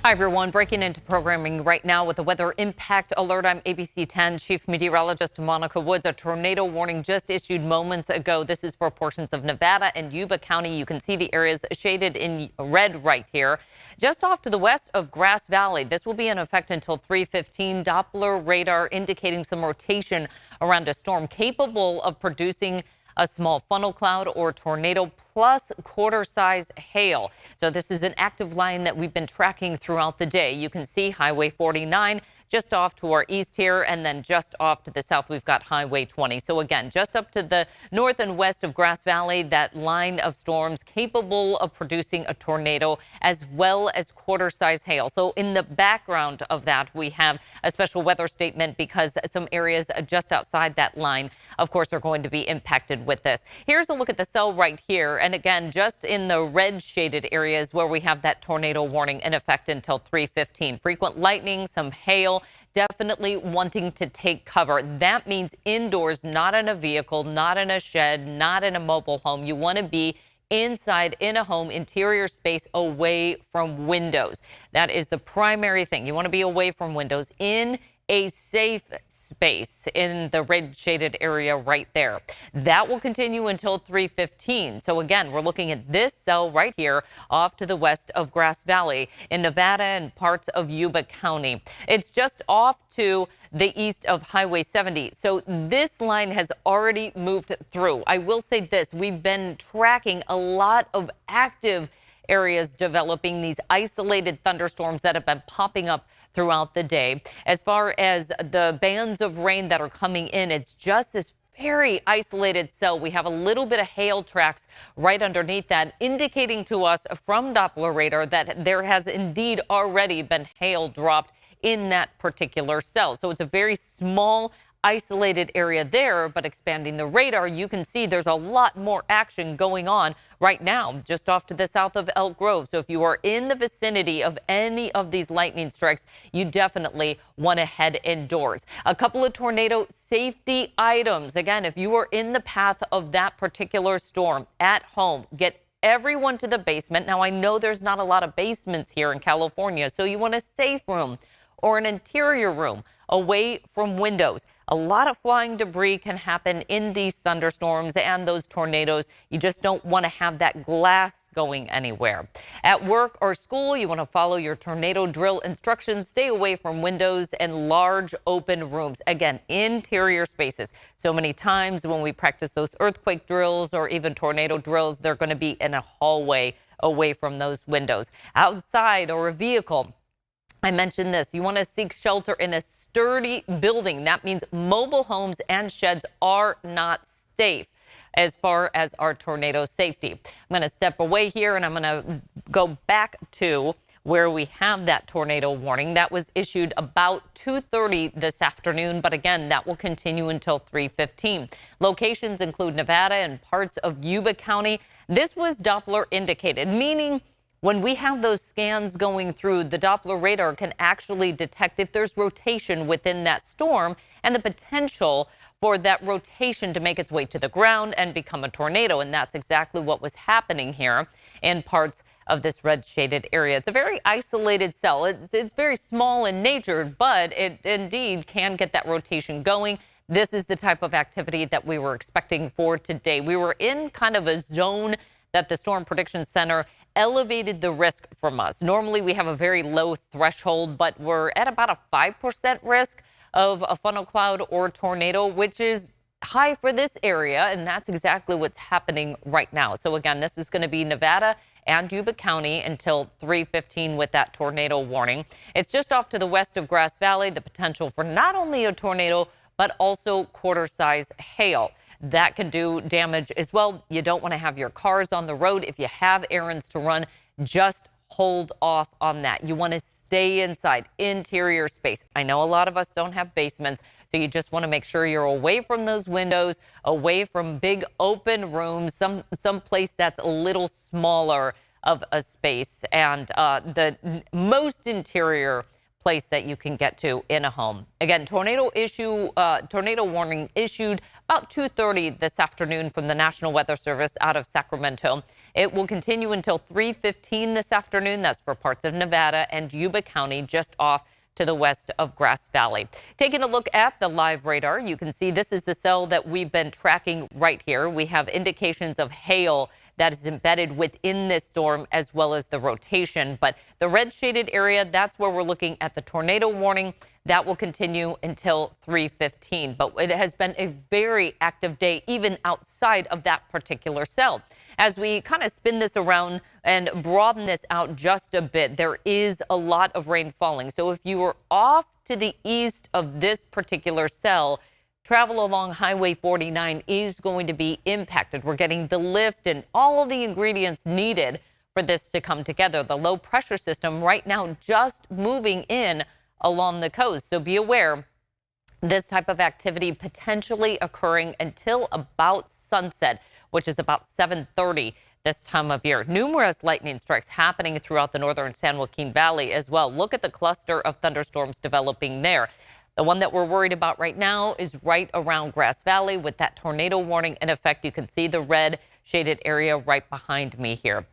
Hi, everyone. Breaking into programming right now with a weather impact alert. I'm ABC 10 Chief Meteorologist Monica Woods. A tornado warning just issued moments ago. This is for portions of Nevada and Yuba County. You can see the areas shaded in red right here. Just off to the west of Grass Valley. This will be in effect until 3:15. Doppler radar indicating some rotation around a storm capable of producing a small funnel cloud or tornado plus quarter-size hail. So this is an active line that we've been tracking throughout the day. You can see Highway 49 just off to our east here, and then just off to the south, we've got Highway 20. So again, just up to the north and west of Grass Valley, that line of storms capable of producing a tornado as well as quarter-size hail. So in the background of that, we have a special weather statement because some areas just outside that line, of course, are going to be impacted with this. Here's a look at the cell right here. And again, just in the red shaded areas where we have that tornado warning in effect until 3:15. Frequent lightning, some hail. Definitely wanting to take cover. That means indoors, not in a vehicle, not in a shed, not in a mobile home. You want to be inside in a home, interior space, away from windows. That is the primary thing. You want to be away from windows in a safe space in the red shaded area right there. That will continue until 3:15. So again, we're looking at this cell right here off to the west of Grass Valley in Nevada and parts of Yuba County. It's just off to the east of Highway 70. So this line has already moved through. I will say this, we've been tracking a lot of active areas developing, these isolated thunderstorms that have been popping up throughout the day. As far as the bands of rain that are coming in, it's just this very isolated cell. We have a little bit of hail tracks right underneath that, indicating to us from Doppler radar that there has indeed already been hail dropped in that particular cell. So it's a very small isolated area there, but expanding the radar, you can see there's a lot more action going on right now just off to the south of Elk Grove. So if you are in the vicinity of any of these lightning strikes, you definitely want to head indoors. A couple of tornado safety items. Again, if you are in the path of that particular storm at home, get everyone to the basement. Now, I know there's not a lot of basements here in California, so you want a safe room or an interior room away from windows. A lot of flying debris can happen in these thunderstorms and those tornadoes. You just don't want to have that glass going anywhere. At work or school, you want to follow your tornado drill instructions. Stay away from windows and large open rooms. Again, interior spaces. So many times when we practice those earthquake drills or even tornado drills, they're going to be in a hallway away from those windows. Outside or a vehicle, I mentioned this. You want to seek shelter in a sturdy building. That means mobile homes and sheds are not safe as far as our tornado safety. I'm going to step away here and I'm going to go back to where we have that tornado warning that was issued about 2:30 this afternoon. But again, that will continue until 3:15. Locations include Nevada and parts of Yuba County. This was Doppler indicated, meaning when we have those scans going through, the Doppler radar can actually detect if there's rotation within that storm and the potential for that rotation to make its way to the ground and become a tornado. And that's exactly what was happening here in parts of this red shaded area. It's a very isolated cell. It's very small in nature, but it indeed can get that rotation going. This is the type of activity that we were expecting for today. We were in kind of a zone that the Storm Prediction Center elevated the risk from us. Normally, we have a very low threshold, but we're at about a 5% risk of a funnel cloud or tornado, which is high for this area. And that's exactly what's happening right now. So again, this is going to be Nevada and Yuba County until 3:15 with that tornado warning. It's just off to the west of Grass Valley, the potential for not only a tornado, but also quarter-size hail. That can do damage as well. You don't want to have your cars on the road. If you have errands to run, just hold off on that. You want to stay inside, interior space. I know a lot of us don't have basements, so you just want to make sure you're away from those windows, away from big open rooms, some place that's a little smaller of a space, and the most interior place that you can get to in a home. Again, tornado warning issued about 2:30 this afternoon from the National Weather Service out of Sacramento. It will continue until 3:15 this afternoon. That's for parts of Nevada and Yuba County, just off to the west of Grass Valley. Taking a look at the live radar, you can see this is the cell that we've been tracking right here. We have indications of hail that is embedded within this storm, as well as the rotation. But the red shaded area, that's where we're looking at the tornado warning. That will continue until 3:15. But it has been a very active day, even outside of that particular cell. As we kind of spin this around and broaden this out just a bit, there is a lot of rain falling. So if you were off to the east of this particular cell, travel along Highway 49 is going to be impacted. We're getting the lift and all of the ingredients needed for this to come together. The low pressure system right now just moving in along the coast. So be aware, this type of activity potentially occurring until about sunset, which is about 7:30 this time of year. Numerous lightning strikes happening throughout the northern San Joaquin Valley as well. Look at the cluster of thunderstorms developing there. The one that we're worried about right now is right around Grass Valley with that tornado warning in effect. You can see the red shaded area right behind me here.